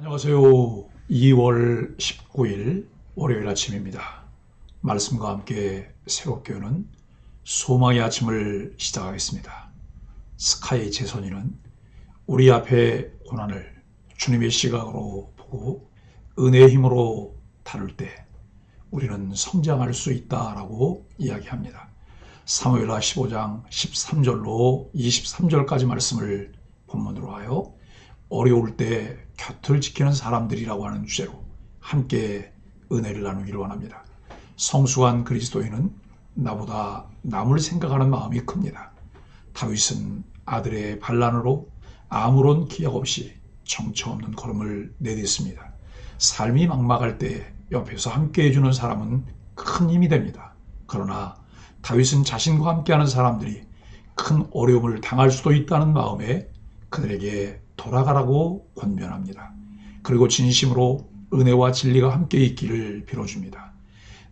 안녕하세요. 2월 19일 월요일 아침입니다. 말씀과 함께 새롭게 오는 소망의 아침을 시작하겠습니다. 스카이 재선이는 우리 앞에 고난을 주님의 시각으로 보고 은혜의 힘으로 다룰 때 우리는 성장할 수 있다라고 이야기합니다. 사무엘하 15장 13절로 23절까지 말씀을 본문으로 하여 어려울 때 곁을 지키는 사람들이라고 하는 주제로 함께 은혜를 나누기를 원합니다. 성숙한 그리스도인은 나보다 남을 생각하는 마음이 큽니다. 다윗은 아들의 반란으로 아무런 기약 없이 정처 없는 걸음을 내딛습니다. 삶이 막막할 때 옆에서 함께 해주는 사람은 큰 힘이 됩니다. 그러나 다윗은 자신과 함께하는 사람들이 큰 어려움을 당할 수도 있다는 마음에 그들에게 돌아가라고 권면합니다. 그리고 진심으로 은혜와 진리가 함께 있기를 빌어줍니다.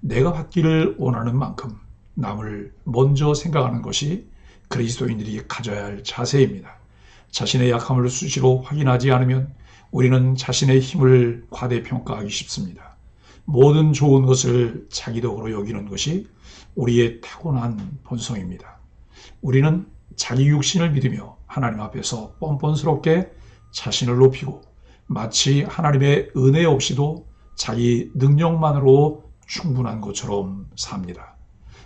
내가 받기를 원하는 만큼 남을 먼저 생각하는 것이 그리스도인들이 가져야 할 자세입니다. 자신의 약함을 수시로 확인하지 않으면 우리는 자신의 힘을 과대평가하기 쉽습니다. 모든 좋은 것을 자기 덕으로 여기는 것이 우리의 타고난 본성입니다. 우리는 자기 육신을 믿으며 하나님 앞에서 뻔뻔스럽게 자신을 높이고 마치 하나님의 은혜 없이도 자기 능력만으로 충분한 것처럼 삽니다.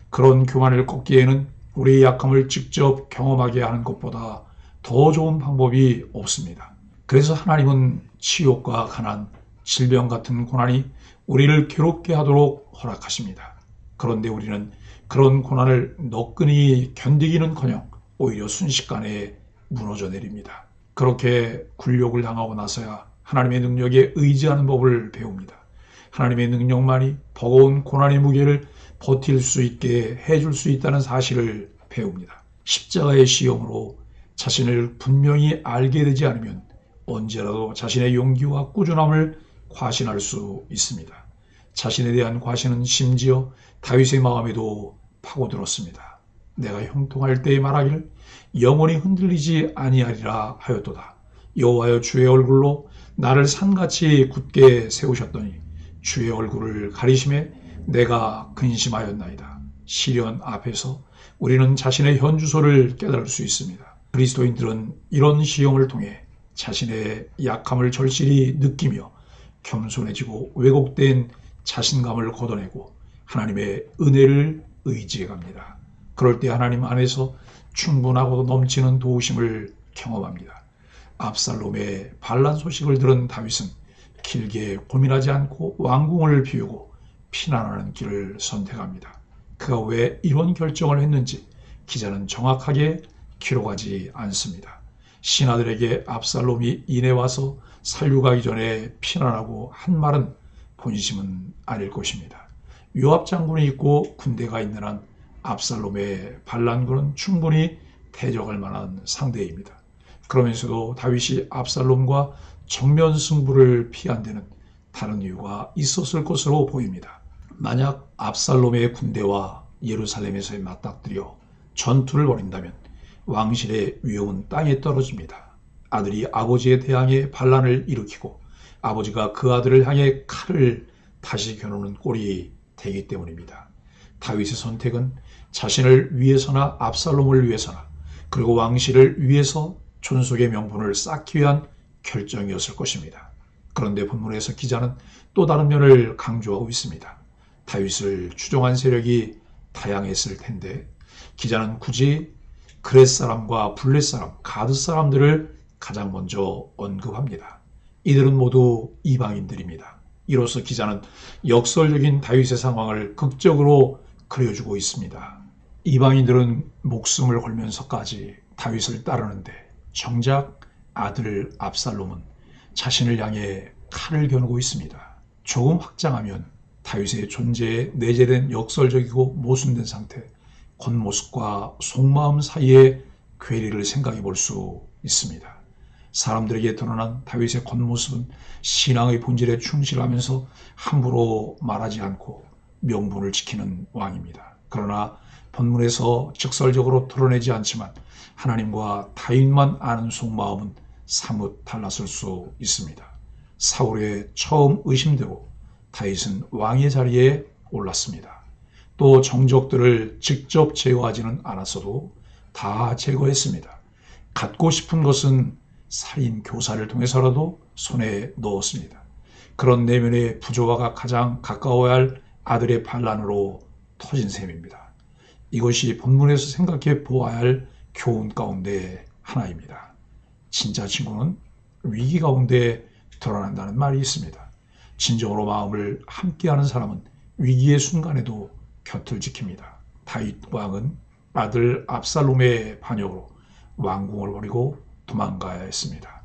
그런 교만을 꺾기에는 우리의 약함을 직접 경험하게 하는 것보다 더 좋은 방법이 없습니다. 그래서 하나님은 치욕과 가난, 질병 같은 고난이 우리를 괴롭게 하도록 허락하십니다. 그런데 우리는 그런 고난을 너끈히 견디기는커녕 오히려 순식간에 무너져 내립니다. 그렇게 굴욕을 당하고 나서야 하나님의 능력에 의지하는 법을 배웁니다. 하나님의 능력만이 버거운 고난의 무게를 버틸 수 있게 해줄 수 있다는 사실을 배웁니다. 십자가의 시험으로 자신을 분명히 알게 되지 않으면 언제라도 자신의 용기와 꾸준함을 과신할 수 있습니다. 자신에 대한 과신은 심지어 다윗의 마음에도 파고들었습니다. 내가 형통할 때에 말하기를 영원히 흔들리지 아니하리라 하였도다. 여호와여, 주의 얼굴로 나를 산같이 굳게 세우셨더니 주의 얼굴을 가리심에 내가 근심하였나이다. 시련 앞에서 우리는 자신의 현주소를 깨달을 수 있습니다. 그리스도인들은 이런 시험을 통해 자신의 약함을 절실히 느끼며 겸손해지고 왜곡된 자신감을 걷어내고 하나님의 은혜를 의지해 갑니다. 그럴 때 하나님 안에서 충분하고도 넘치는 도우심을 경험합니다. 압살롬의 반란 소식을 들은 다윗은 길게 고민하지 않고 왕궁을 비우고 피난하는 길을 선택합니다. 그가 왜 이런 결정을 했는지 기자는 정확하게 기록하지 않습니다. 신하들에게 압살롬이 이내 와서 살려가기 전에 피난하고 한 말은 본심은 아닐 것입니다. 요압 장군이 있고 군대가 있는 한 압살롬의 반란군은 충분히 대적할 만한 상대입니다. 그러면서도 다윗이 압살롬과 정면 승부를 피한 데는 다른 이유가 있었을 것으로 보입니다. 만약 압살롬의 군대와 예루살렘에서의 맞닥뜨려 전투를 벌인다면 왕실의 위험은 땅에 떨어집니다. 아들이 아버지에 대항해 반란을 일으키고 아버지가 그 아들을 향해 칼을 다시 겨누는 꼴이 되기 때문입니다. 다윗의 선택은 자신을 위해서나 압살롬을 위해서나 그리고 왕실을 위해서 존속의 명분을 쌓기 위한 결정이었을 것입니다. 그런데 본문에서 기자는 또 다른 면을 강조하고 있습니다. 다윗을 추종한 세력이 다양했을 텐데 기자는 굳이 그렛 사람과 블렛 사람, 가드 사람들을 가장 먼저 언급합니다. 이들은 모두 이방인들입니다. 이로써 기자는 역설적인 다윗의 상황을 극적으로 그려주고 있습니다. 이방인들은 목숨을 걸면서까지 다윗을 따르는데 정작 아들 압살롬은 자신을 향해 칼을 겨누고 있습니다. 조금 확장하면 다윗의 존재에 내재된 역설적이고 모순된 상태, 겉모습과 속마음 사이의 괴리를 생각해 볼 수 있습니다. 사람들에게 드러난 다윗의 겉모습은 신앙의 본질에 충실하면서 함부로 말하지 않고 명분을 지키는 왕입니다. 그러나 본문에서 직설적으로 드러내지 않지만 하나님과 다윗만 아는 속마음은 사뭇 달랐을 수 있습니다. 사울의 처음 의심대로 다윗은 왕의 자리에 올랐습니다. 또 정적들을 직접 제거하지는 않았어도 다 제거했습니다. 갖고 싶은 것은 살인 교사를 통해서라도 손에 넣었습니다. 그런 내면의 부조화가 가장 가까워야 할 아들의 반란으로 터진 셈입니다. 이것이 본문에서 생각해 보아야 할 교훈 가운데 하나입니다. 진짜 친구는 위기 가운데 드러난다는 말이 있습니다. 진정으로 마음을 함께하는 사람은 위기의 순간에도 곁을 지킵니다. 다윗 왕은 아들 압살롬의 반역으로 왕궁을 버리고 도망가야 했습니다.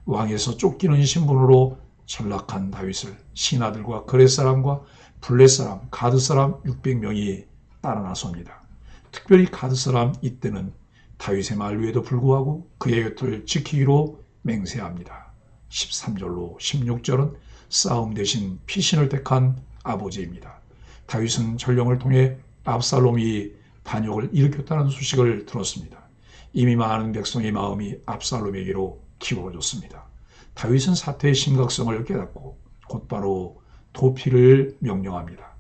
왕에서 쫓기는 신분으로 전락한 다윗을 신하들과 그렛 사람과 블렛 사람, 가드 사람 600명이 따라 나섭니다. 특별히 가드 사람 이때는 다윗의 만류에도 불구하고 그의 곁을 지키기로 맹세합니다. 13절로 16절은 싸움 대신 피신을 택한 아버지입니다. 다윗은 전령을 통해 압살롬이 반역을 일으켰다는 소식을 들었습니다. 이미 많은 백성의 마음이 압살롬에게로 기울어졌습니다. 다윗은 사태의 심각성을 깨닫고 곧바로 도피를 명령합니다.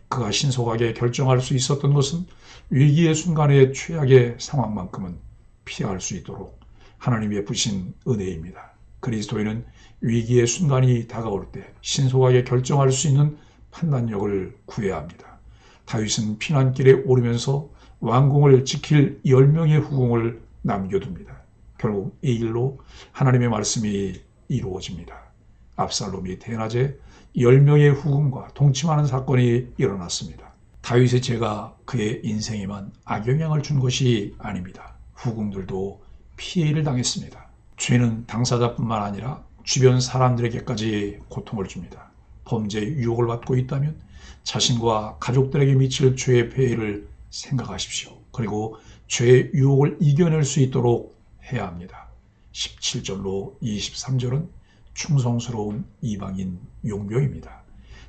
그가 신속하게 결정할 수 있었던 것은 위기의 순간의 최악의 상황만큼은 피할 수 있도록 하나님이 베푸신 은혜입니다. 그리스도인은 위기의 순간이 다가올 때 신속하게 결정할 수 있는 판단력을 구해야 합니다. 다윗은 피난길에 오르면서 왕궁을 지킬 10명의 후궁을 남겨둡니다. 결국 이 일로 하나님의 말씀이 이루어집니다. 압살롬이 대낮에 10명의 후궁과 동침하는 사건이 일어났습니다. 다윗의 죄가 그의 인생에만 악영향을 준 것이 아닙니다. 후궁들도 피해를 당했습니다. 죄는 당사자뿐만 아니라 주변 사람들에게까지 고통을 줍니다. 범죄의 유혹을 받고 있다면 자신과 가족들에게 미칠 죄의 폐해를 생각하십시오. 그리고 죄의 유혹을 이겨낼 수 있도록 해야 합니다. 17절로 23절은 충성스러운 이방인 용병입니다.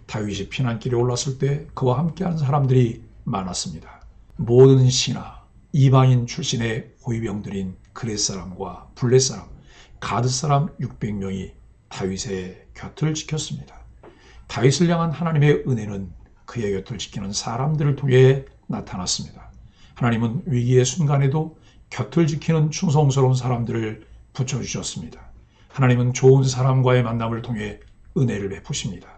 다윗이 피난길에 올랐을 때 그와 함께하는 사람들이 많았습니다. 모든 신하, 이방인 출신의 호위병들인 그렛 사람과 블렛 사람, 가드 사람 600명이 다윗의 곁을 지켰습니다. 다윗을 향한 하나님의 은혜는 그의 곁을 지키는 사람들을 통해 나타났습니다. 하나님은 위기의 순간에도 곁을 지키는 충성스러운 사람들을 붙여주셨습니다. 하나님은 좋은 사람과의 만남을 통해 은혜를 베푸십니다.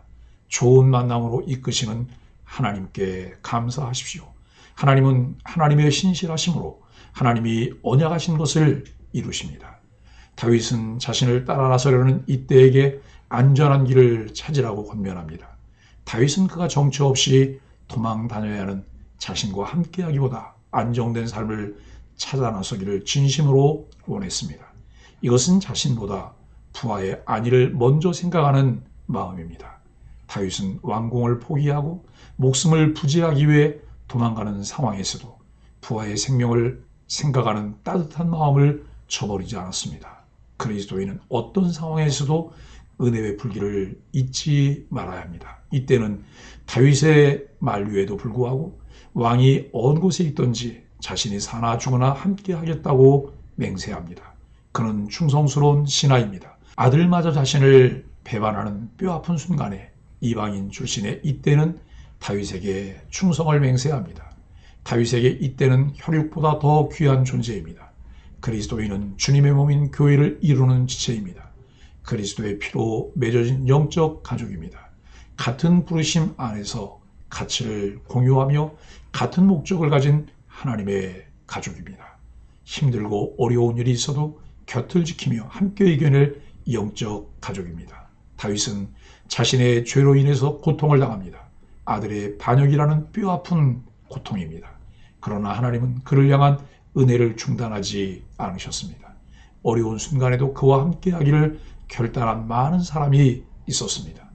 좋은 만남으로 이끄시는 하나님께 감사하십시오. 하나님은 하나님의 신실하심으로 하나님이 언약하신 것을 이루십니다. 다윗은 자신을 따라 나서려는 이때에게 안전한 길을 찾으라고 권면합니다. 다윗은 그가 정처 없이 도망 다녀야 하는 자신과 함께하기보다 안정된 삶을 찾아 나서기를 진심으로 원했습니다. 이것은 자신보다 부하의 안위를 먼저 생각하는 마음입니다. 다윗은 왕궁을 포기하고 목숨을 부지하기 위해 도망가는 상황에서도 부하의 생명을 생각하는 따뜻한 마음을 저버리지 않았습니다. 그리스도인은 어떤 상황에서도 은혜 베풀기를 잊지 말아야 합니다. 이때는 다윗의 만류에도 불구하고 왕이 어느 곳에 있든지 자신이 사나 죽으나 함께 하겠다고 맹세합니다. 그는 충성스러운 신하입니다. 아들마저 자신을 배반하는 뼈아픈 순간에 이방인 출신의 이때는 다윗에게 충성을 맹세합니다. 다윗에게 이때는 혈육보다 더 귀한 존재입니다. 그리스도인은 주님의 몸인 교회를 이루는 지체입니다. 그리스도의 피로 맺어진 영적 가족입니다. 같은 부르심 안에서 가치를 공유하며 같은 목적을 가진 하나님의 가족입니다. 힘들고 어려운 일이 있어도 곁을 지키며 함께 이겨낼 영적 가족입니다. 다윗은 자신의 죄로 인해서 고통을 당합니다. 아들의 반역이라는 뼈아픈 고통입니다. 그러나 하나님은 그를 향한 은혜를 중단하지 않으셨습니다. 어려운 순간에도 그와 함께하기를 결단한 많은 사람이 있었습니다.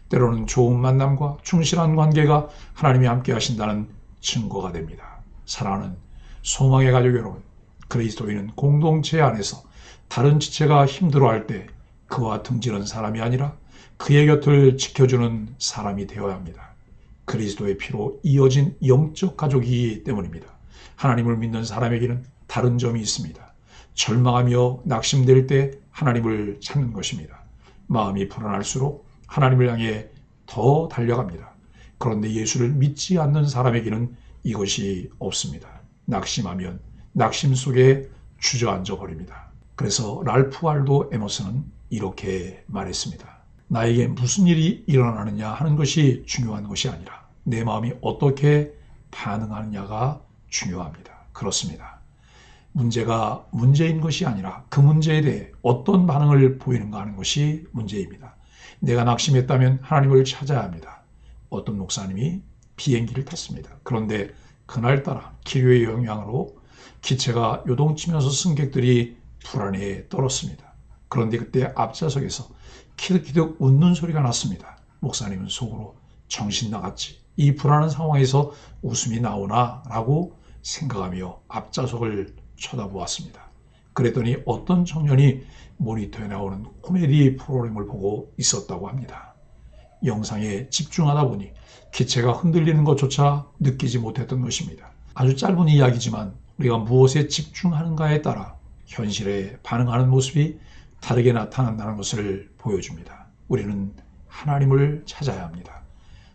때로는 좋은 만남과 충실한 관계가 하나님이 함께 하신다는 증거가 됩니다. 사랑하는 소망의 가족 여러분, 그리스도인은 공동체 안에서 다른 지체가 힘들어할 때 그와 등지는 사람이 아니라 그의 곁을 지켜주는 사람이 되어야 합니다. 그리스도의 피로 이어진 영적 가족이기 때문입니다. 하나님을 믿는 사람에게는 다른 점이 있습니다. 절망하며 낙심될 때 하나님을 찾는 것입니다. 마음이 불안할수록 하나님을 향해 더 달려갑니다. 그런데 예수를 믿지 않는 사람에게는 이것이 없습니다. 낙심하면 낙심 속에 주저앉아 버립니다. 그래서 랄프 wal도 에머슨은 이렇게 말했습니다. 나에게 무슨 일이 일어나느냐 하는 것이 중요한 것이 아니라 내 마음이 어떻게 반응하느냐가 중요합니다. 그렇습니다. 문제가 문제인 것이 아니라 그 문제에 대해 어떤 반응을 보이는가 하는 것이 문제입니다. 내가 낙심했다면 하나님을 찾아야 합니다. 어떤 목사님이 비행기를 탔습니다. 그런데 그날따라 기류의 영향으로 기체가 요동치면서 승객들이 불안에 떨었습니다. 그런데 그때 앞좌석에서 키득키득 웃는 소리가 났습니다. 목사님은 속으로 정신 나갔지. 이 불안한 상황에서 웃음이 나오나? 라고 생각하며 앞좌석을 쳐다보았습니다. 그랬더니 어떤 청년이 모니터에 나오는 코미디 프로그램을 보고 있었다고 합니다. 영상에 집중하다 보니 기체가 흔들리는 것조차 느끼지 못했던 것입니다. 아주 짧은 이야기지만 우리가 무엇에 집중하는가에 따라 현실에 반응하는 모습이 다르게 나타난다는 것을 보여줍니다. 우리는 하나님을 찾아야 합니다.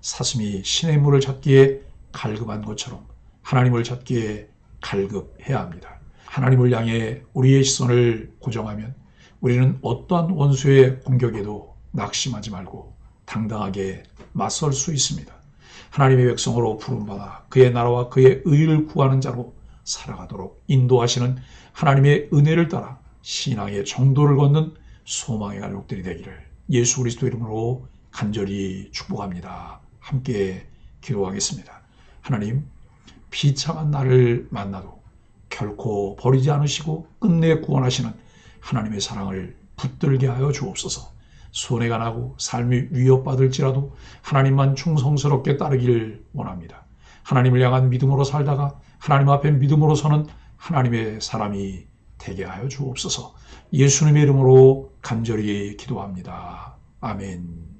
사슴이 시냇물을 찾기에 갈급한 것처럼 하나님을 찾기에 갈급해야 합니다. 하나님을 향해 우리의 시선을 고정하면 우리는 어떠한 원수의 공격에도 낙심하지 말고 당당하게 맞설 수 있습니다. 하나님의 백성으로 부름받아 그의 나라와 그의 의를 구하는 자로 살아가도록 인도하시는 하나님의 은혜를 따라 신앙의 정도를 걷는 소망의 가족들이 되기를 예수 그리스도 이름으로 간절히 축복합니다. 함께 기도하겠습니다. 하나님, 비참한 나를 만나도 결코 버리지 않으시고 끝내 구원하시는 하나님의 사랑을 붙들게 하여 주옵소서. 손해가 나고 삶이 위협받을지라도 하나님만 충성스럽게 따르기를 원합니다. 하나님을 향한 믿음으로 살다가 하나님 앞에 믿음으로 서는 하나님의 사람이 되게 하여 주옵소서. 예수님의 이름으로 간절히 기도합니다. 아멘.